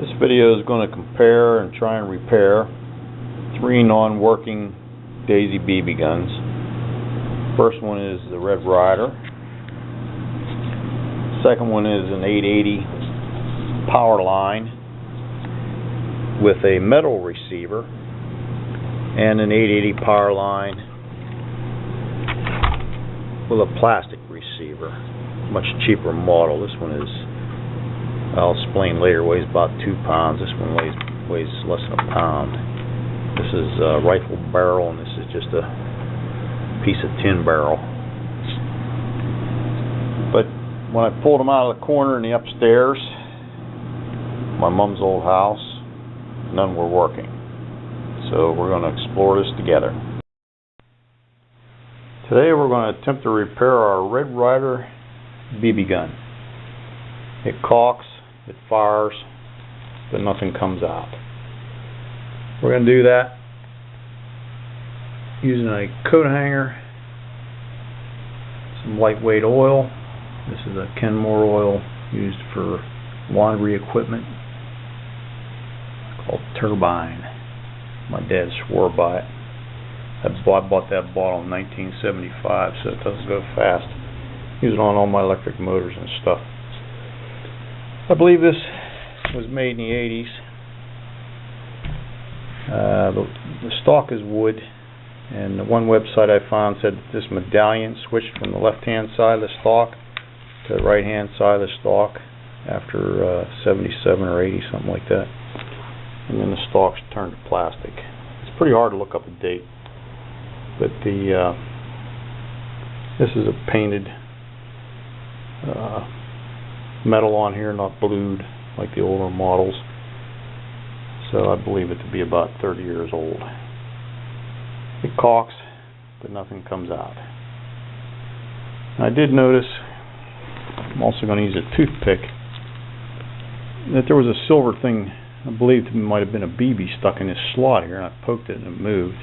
This video is going to compare and try and repair 3 non-working Daisy BB guns. First one is the red Ryder. Second one is an 880 power line with a metal receiver and an 880 power line with a plastic receiver. Much cheaper model. This one is, I'll explain later, weighs about 2 pounds. This one weighs less than a pound. This is a rifle barrel, and this is just a piece of tin barrel. But when I pulled them out of the corner in the upstairs, my mom's old house, none were working. So we're going to explore this together. Today we're going to attempt to repair our red Ryder BB gun. It caulks, it fires, but nothing comes out. We're going to do that using a coat hanger, some lightweight oil. This is a Kenmore oil used for laundry equipment. It's called Turbine. My dad swore by it. I bought that bottle in 1975, so it doesn't go fast. Use it on all my electric motors and stuff. I believe this was made in the 80s. The stock is wood, and the one website I found said that this medallion switched from the left-hand side of the stock to the right-hand side of the stock after 77 or 80, something like that. And then the stock's turned to plastic. It's pretty hard to look up a date, but this is a painted metal on here, not blued like the older models. So I believe it to be about 30 years old. It caulks, but nothing comes out. I did notice, I'm also going to use a toothpick, that there was a silver thing, I believe it might have been a BB stuck in this slot here, and I poked it and it moved.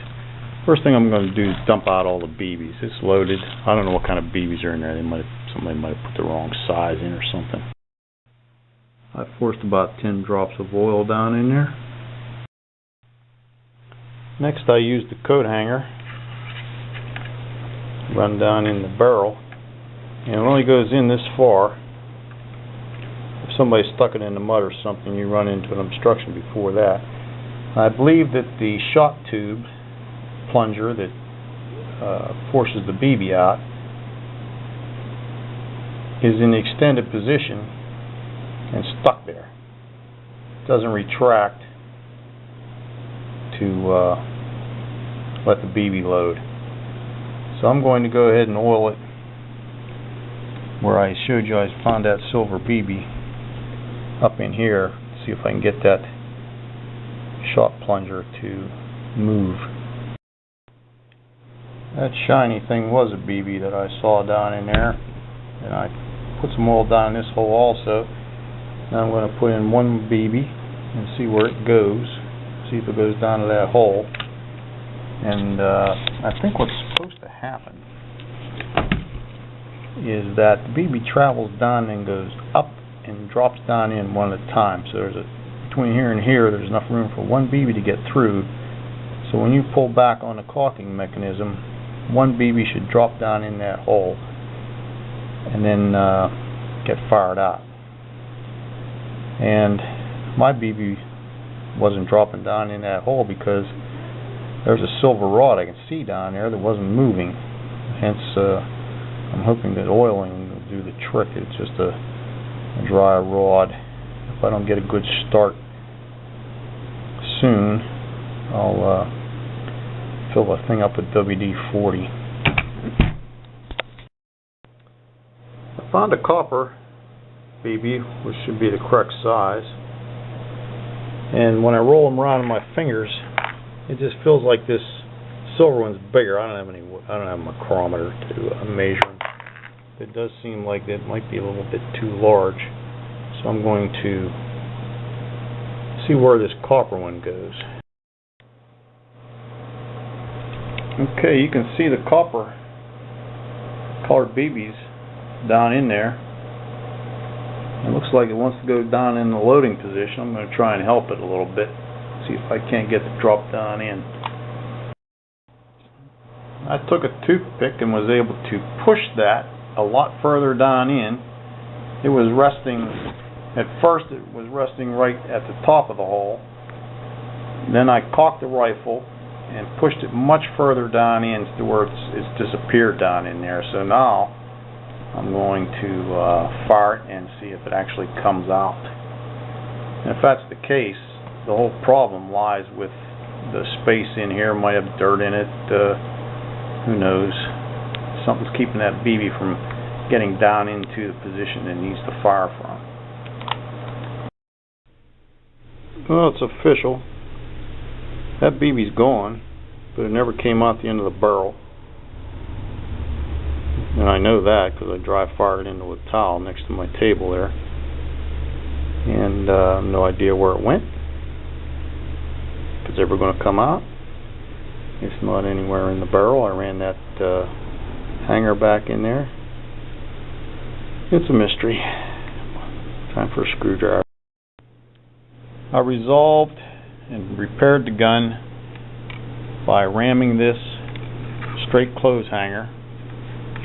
First thing I'm going to do is dump out all the BBs. It's loaded. I don't know what kind of BBs are in there. Somebody might have put the wrong size in or something. I forced about 10 drops of oil down in there. Next I used the coat hanger, run down in the barrel, and it only goes in this far. If somebody stuck it in the mud or something, you run into an obstruction before that. I believe that the shot tube plunger that forces the BB out is in the extended position and stuck there. It doesn't retract to let the BB load. So I'm going to go ahead and oil it where I showed you I found that silver BB up in here. See if I can get that shot plunger to move. That shiny thing was a BB that I saw down in there, and I put some oil down in this hole also. Now I'm going to put in one BB and see where it goes. See if it goes down to that hole. And I think what's supposed to happen is that the BB travels down and goes up and drops down in one at a time. So between here and here, there's enough room for one BB to get through. So when you pull back on the caulking mechanism, one BB should drop down in that hole and then get fired out. And my BB wasn't dropping down in that hole because there's a silver rod I can see down there that wasn't moving. Hence, I'm hoping that oiling will do the trick. It's just a dry rod. If I don't get a good start soon, I'll fill the thing up with WD-40. I found a copper BB, which should be the correct size, and when I roll them around in my fingers, it just feels like this silver one's bigger. I don't have a micrometer to measure them. It does seem like it might be a little bit too large, so I'm going to see where this copper one goes. Okay, you can see the copper colored BBs down in there. It looks like it wants to go down in the loading position. I'm going to try and help it a little bit. See if I can't get it to drop down in. I took a toothpick and was able to push that a lot further down in. It was resting, at first it was resting right at the top of the hole. Then I cocked the rifle and pushed it much further down in to where it's disappeared down in there. So now I'm going to fire it and see if it actually comes out. And if that's the case, the whole problem lies with the space in here. Might have dirt in it, who knows. Something's keeping that BB from getting down into the position it needs to fire from. Well, it's official. That BB's gone, but it never came out the end of the barrel. And I know that because I dry fired it into a towel next to my table there. And no idea where it went. If it's ever going to come out. It's not anywhere in the barrel. I ran that hanger back in there. It's a mystery. Time for a screwdriver. I resolved and repaired the gun by ramming this straight clothes hanger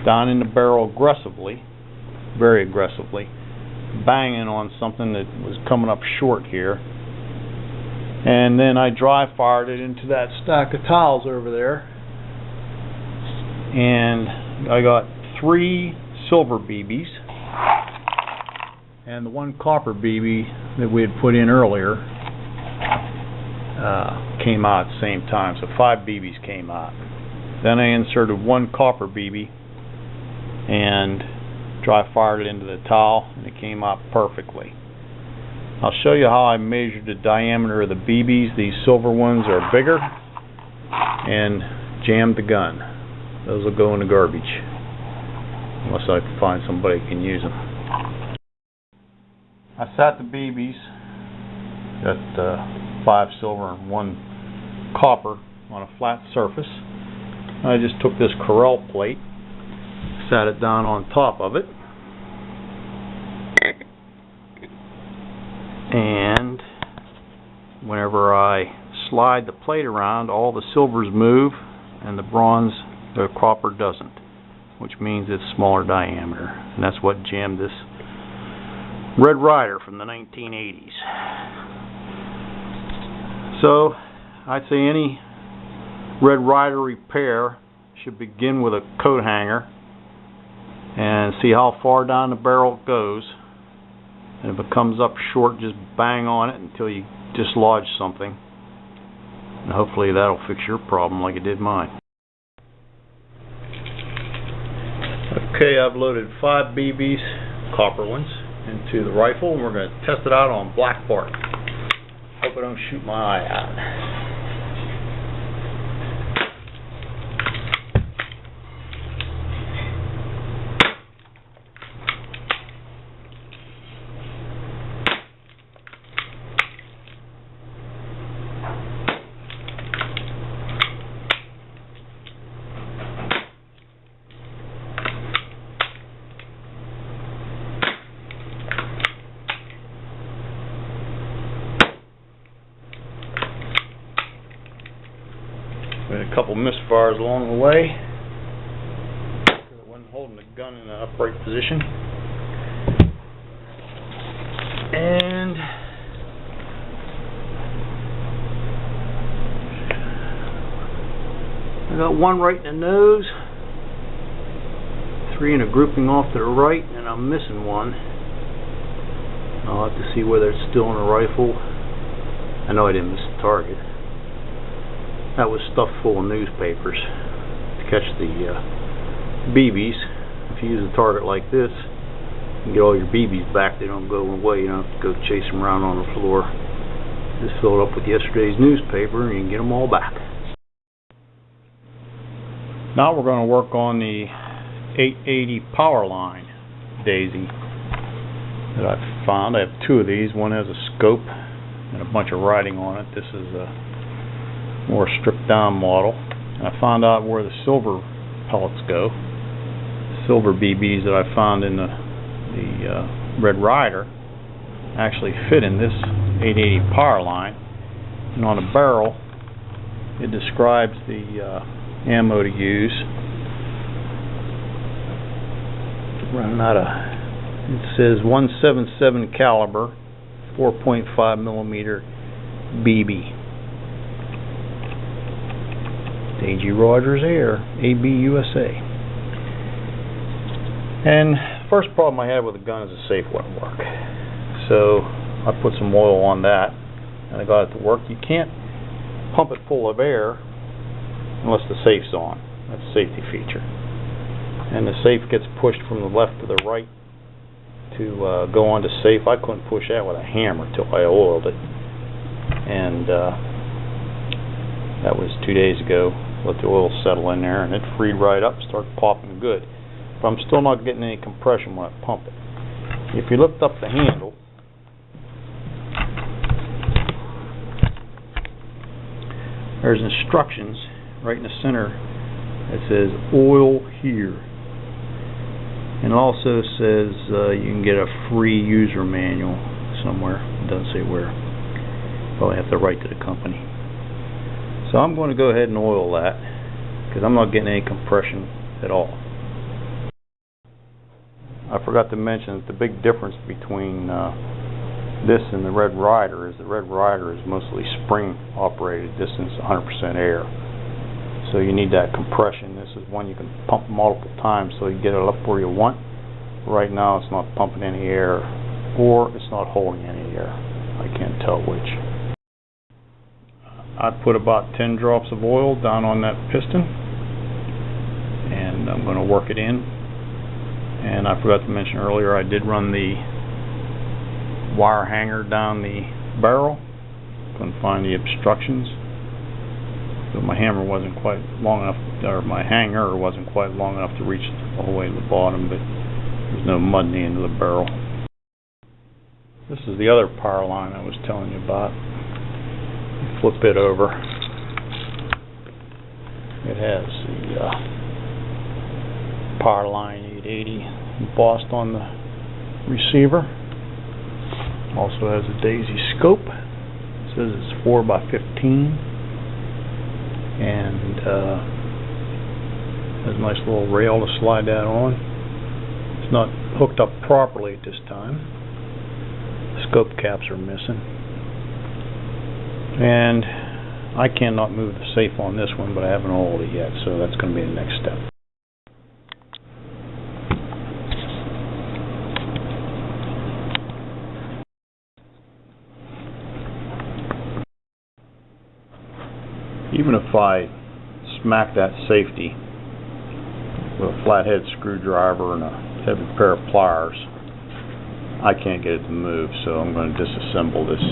down in the barrel aggressively, very aggressively, banging on something that was coming up short here. And then I dry fired it into that stack of towels over there. And I got 3 silver BBs and the 1 copper BB that we had put in earlier came out at the same time. So 5 BBs came out. Then I inserted 1 copper BB and dry fired it into the towel, and it came out perfectly. I'll show you how I measured the diameter of the BBs. These silver ones are bigger, and jammed the gun. Those will go in the garbage unless I can find somebody who can use them. I sat the BBs, got 5 silver and 1 copper on a flat surface. I just took this Corel plate, sat it down on top of it, and whenever I slide the plate around, all the silvers move and the copper doesn't, which means it's smaller diameter, and that's what jammed this Red Ryder from the 1980s. So I'd say any Red Ryder repair should begin with a coat hanger and see how far down the barrel it goes, and if it comes up short, just bang on it until you dislodge something, and hopefully that'll fix your problem like it did mine. Okay, I've loaded 5 BBs, copper ones, into the rifle, and we're going to test it out on black bark. Hope I don't shoot my eye out. We had a couple misfires along the way because I wasn't holding the gun in an upright position. And I got 1 right in the nose, 3 in a grouping off to the right, and I'm missing 1. I'll have to see whether it's still in the rifle. I know I didn't miss the target. That was stuffed full of newspapers to catch the BBs. If you use a target like this, you get all your BBs back. They don't go away. You don't have to go chase them around on the floor. Just fill it up with yesterday's newspaper and you can get them all back. Now we're going to work on the 880 power line daisy that I found. I have 2 of these. One has a scope and a bunch of writing on it. This is a more stripped down model. And I found out where the silver pellets go. Silver BBs that I found in the Red Ryder actually fit in this 880 power line, and on the barrel it describes the ammo to use. Running out of, it says 177 caliber 4.5 millimeter BB. A.G. Rogers Air, AB USA. And the first problem I had with the gun is the safe wouldn't work. So I put some oil on that and I got it to work. You can't pump it full of air unless the safe's on. That's a safety feature. And the safe gets pushed from the left to the right to go on to safe. I couldn't push that with a hammer till I oiled it. And that was 2 days ago. Let the oil settle in there and it freed right up, started popping good. But I'm still not getting any compression when I pump it. If you lift up the handle, there's instructions right in the center that says oil here. And it also says you can get a free user manual somewhere. It doesn't say where. Probably have to write to the company. So I'm going to go ahead and oil that because I'm not getting any compression at all. I forgot to mention that the big difference between this and the Red Ryder is the Red Ryder is mostly spring operated. This is 100% air. So you need that compression. This is one you can pump multiple times so you get it up where you want. Right now it's not pumping any air or it's not holding any air. I can't tell which. I put about 10 drops of oil down on that piston and I'm going to work it in. And I forgot to mention earlier I did run the wire hanger down the barrel. Couldn't find the obstructions. So my hammer wasn't quite long enough, or my hanger wasn't quite long enough to reach all the way to the bottom, but there's no mud in the end of the barrel. This is the other power line I was telling you about. Flip it over. It has the power line 880 embossed on the receiver. Also has a daisy scope. It says it's 4x15, and has a nice little rail to slide that on. It's not hooked up properly at this time. The scope caps are missing. And I cannot move the safe on this one, but I haven't oiled it yet, so that's going to be the next step. Even if I smack that safety with a flathead screwdriver and a heavy pair of pliers, I can't get it to move, so I'm going to disassemble this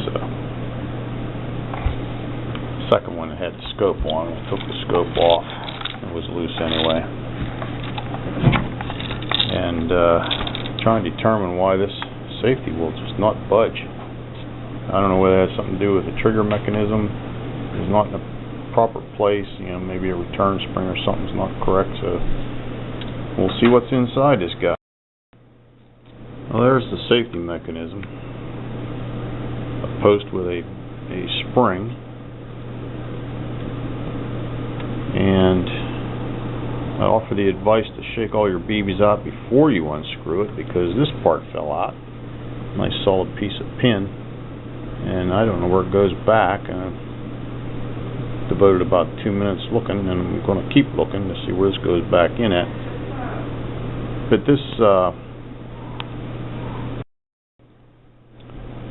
second one that had the scope on. I took the scope off. It was loose anyway. And trying to determine why this safety will just not budge. I don't know whether it has something to do with the trigger mechanism. It's not in the proper place. You know, maybe a return spring or something's not correct. So we'll see what's inside this guy. Well, there's the safety mechanism. A post with a spring. And I offer the advice to shake all your BBs out before you unscrew it, because this part fell out. Nice solid piece of pin, and I don't know where it goes back. I've devoted about 2 minutes looking, and I'm going to keep looking to see where this goes back in at. But this, I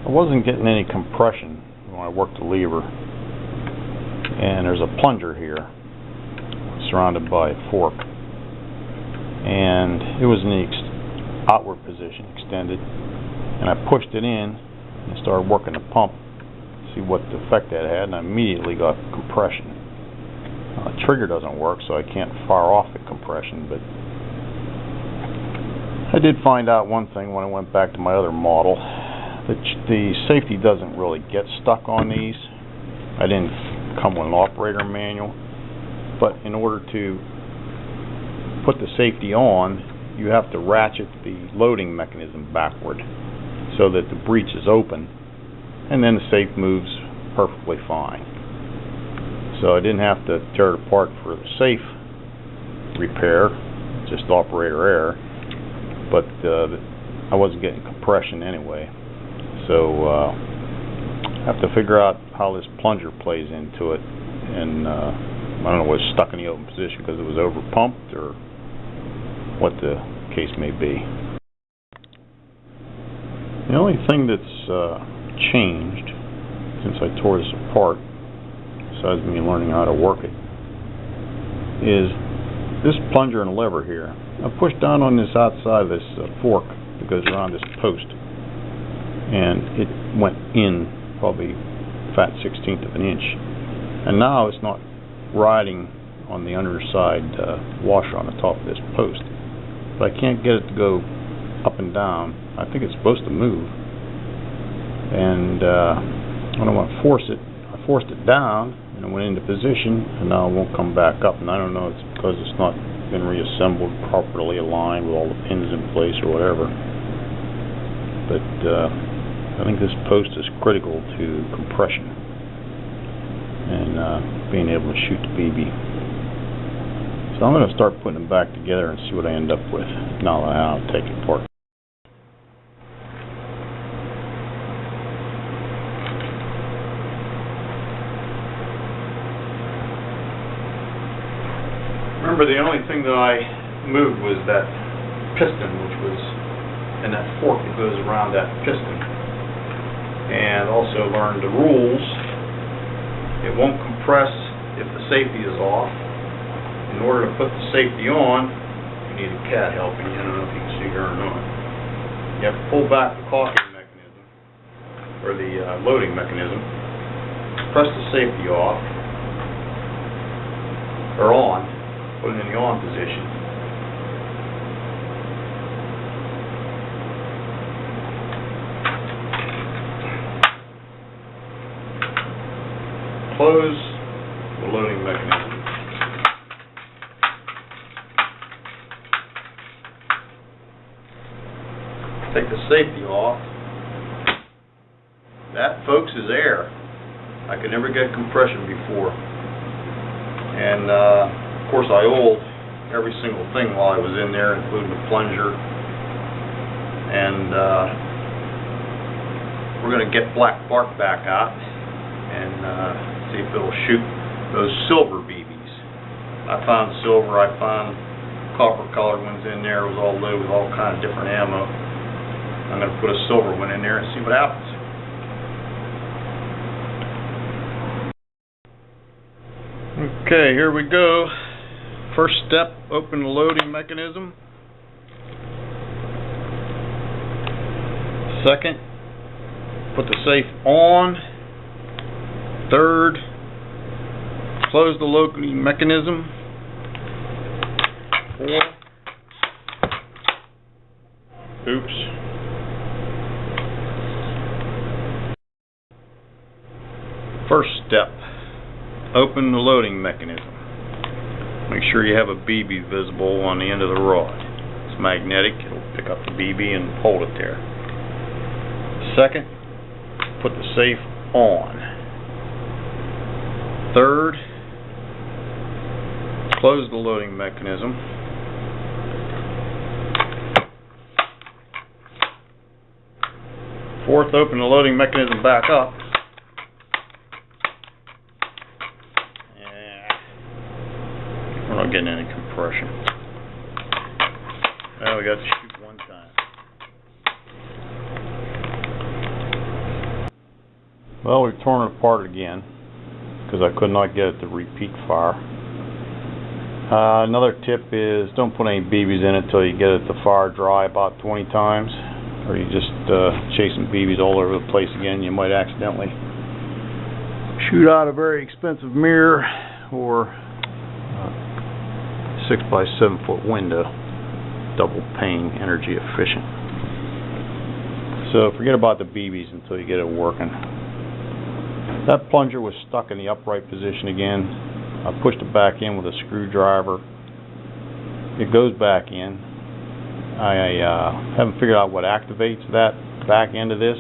wasn't getting any compression when I worked the lever, and there's a plunger here surrounded by a fork, and it was in the outward position, extended, and I pushed it in and started working the pump to see what the effect that had, and I immediately got compression. The trigger doesn't work, so I can't fire off the compression, but I did find out one thing when I went back to my other model. The safety doesn't really get stuck on these. I didn't come with an operator manual. But in order to put the safety on, you have to ratchet the loading mechanism backward. so that the breech is open, and then the safe moves perfectly fine. So I didn't have to tear it apart for the safe repair, just operator error, but I wasn't getting compression anyway. So I have to figure out how this plunger plays into it, and I don't know, was it stuck in the open position because it was over pumped or what the case may be. The only thing that's changed since I tore this apart, besides me learning how to work it, is this plunger and lever here. I pushed down on this outside of this fork that goes around this post, and it went in probably fat 1/16 of an inch, and now it's not riding on the underside washer on the top of this post, but I can't get it to go up and down. I think it's supposed to move, and when I want to force it, I forced it down and it went into position, and now it won't come back up, and I don't know if it's because it's not been reassembled properly aligned with all the pins in place or whatever, but I think this post is critical to compression and being able to shoot the BB. So I'm going to start putting them back together and see what I end up with now that I'll take it apart. Remember, the only thing that I moved was that piston, which was in that fork that goes around that piston, and also learned the rules. It won't compress if the safety is off. In order to put the safety on, you need a cat helping you. I don't know if you can see her or not. You have to pull back the caulking mechanism, or the loading mechanism, press the safety off, or on, put it in the on position. Close the loading mechanism. Take the safety off. That, folks, is air. I could never get compression before. And of course I oiled every single thing while I was in there, including the plunger. And we're going to get black bark back out and see if it'll shoot those silver BBs. I found silver, I found copper colored ones in there. It was all loaded with all kinds of different ammo. I'm going to put a silver one in there and see what happens. Okay, here we go. First step, open the loading mechanism. Second, put the safe on. Third, close the loading mechanism. Fourth, oops. First step, open the loading mechanism. Make sure you have a BB visible on the end of the rod. It's magnetic, it'll pick up the BB and hold it there. Second, put the safe on. Third, close the loading mechanism. Fourth, open the loading mechanism back up. We're not getting any compression. Well, we got to shoot one time. Well, we've torn it apart again because I could not get it to repeat fire. Another tip is don't put any BBs in it until you get it to fire dry about 20 times, or you just chasing BBs all over the place again. You might accidentally shoot out a very expensive mirror or 6 by 7 foot window, double pane, energy efficient. So forget about the BBs until you get it working. That plunger was stuck in the upright position again. I pushed it back in with a screwdriver. It goes back in. I haven't figured out what activates that back end of this.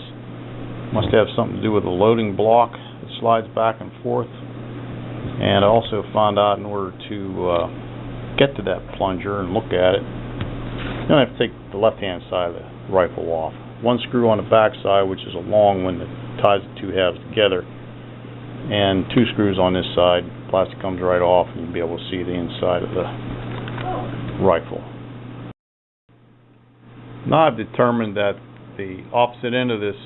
Must have something to do with the loading block that slides back and forth. And I also found out in order to get to that plunger and look at it, you're going to have to take the left-hand side of the rifle off. One screw on the back side, which is a long one that ties the two halves together, and two screws on this side. Plastic comes right off, and you'll be able to see the inside of the rifle. Now I've determined that the opposite end of this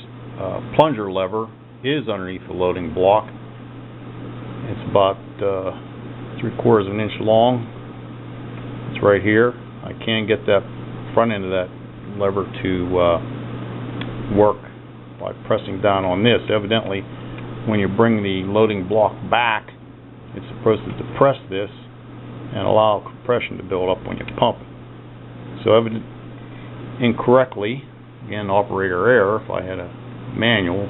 plunger lever is underneath the loading block. It's about 3/4 of an inch long. It's right here. I can get that front end of that lever to work by pressing down on this. Evidently, when you bring the loading block back, it's supposed to depress this and allow compression to build up when you pump it. So incorrectly, again, operator error, if I had a manual,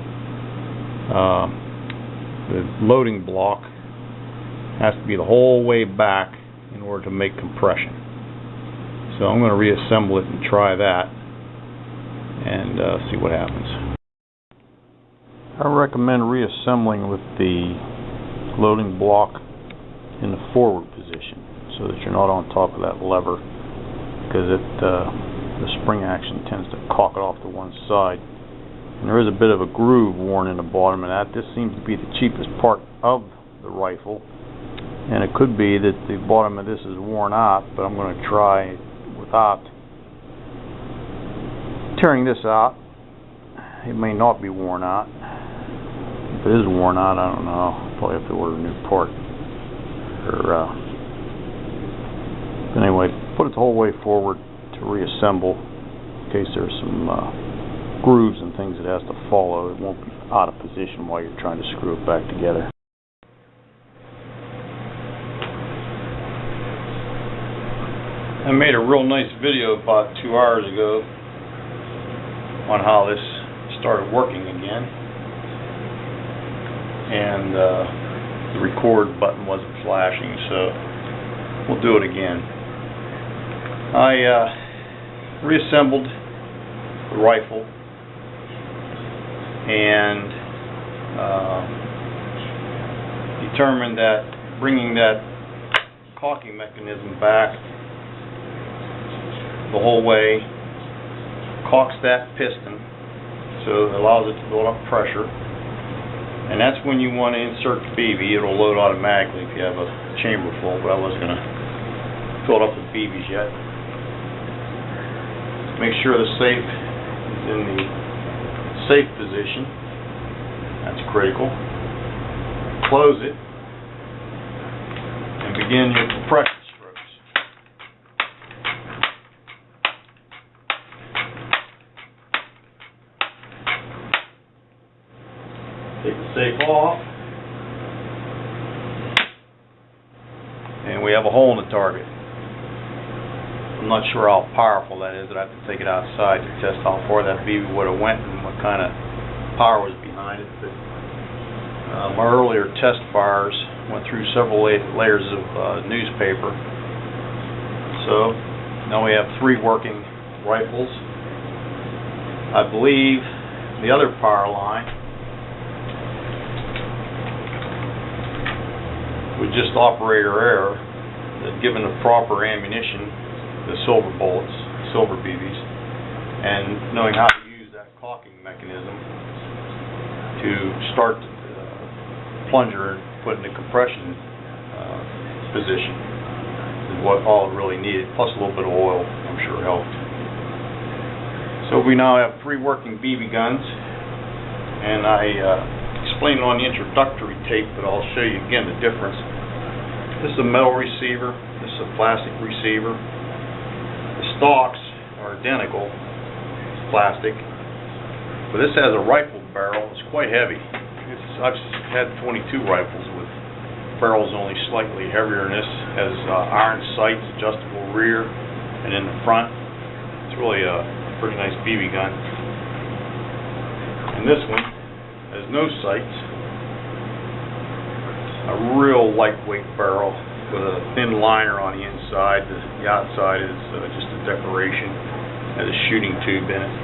the loading block has to be the whole way back in order to make compression. So I'm going to reassemble it and try that and see what happens. I recommend reassembling with the loading block in the forward position so that you're not on top of that lever, because the spring action tends to cock it off to one side. And there is a bit of a groove worn in the bottom of that. This seems to be the cheapest part of the rifle, and it could be that the bottom of this is worn out, but I'm going to try without tearing this out. It may not be worn out. If it is worn out, I don't know. I'll probably have to order a new part. But anyway, put it the whole way forward to reassemble in case there's some grooves and things it has to follow. It won't be out of position while you're trying to screw it back together. I made a real nice video about 2 hours ago on how this started working again, and the record button wasn't flashing, so we'll do it again. I reassembled the rifle and determined that bringing that caulking mechanism back the whole way caulks that piston, so it allows it to build up pressure, and that's when you want to insert the BB. It'll load automatically if you have a chamber full, but I wasn't going to fill it up with BBs yet. Make sure the safe is in the safe position. That's critical. Close it and begin your compression strokes. Take the safe off, and we have a hole in the target. I'm not sure how powerful that is. I'd have to take it outside to test how far that BB would have went and what kind of power was behind it. But my earlier test fires went through several layers of newspaper. So now we have 3 working rifles. I believe the other power line was just operator error, that given the proper ammunition, the silver bullets, silver BBs, and knowing how to use that caulking mechanism to start the plunger and put in the compression position is what all it really needed, plus a little bit of oil, I'm sure helped. So we now have 3 working BB guns, and I explained on the introductory tape, but I'll show you again the difference. This is a metal receiver, this is a plastic receiver. The stocks are identical, plastic, but this has a rifle barrel. It's quite heavy. I've had 22 rifles with barrels only slightly heavier than this. It has iron sights, adjustable rear, and in the front. It's really a pretty nice BB gun. And this one has no sights. A real lightweight barrel with a thin liner on the inside. The outside is just a decoration. It has a shooting tube in it.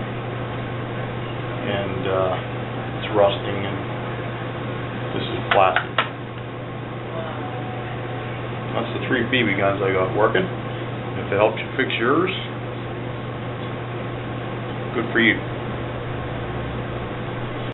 and it's rusting, and this is plastic. That's the 3 BB guns I got working. If it helps you fix yours, good for you.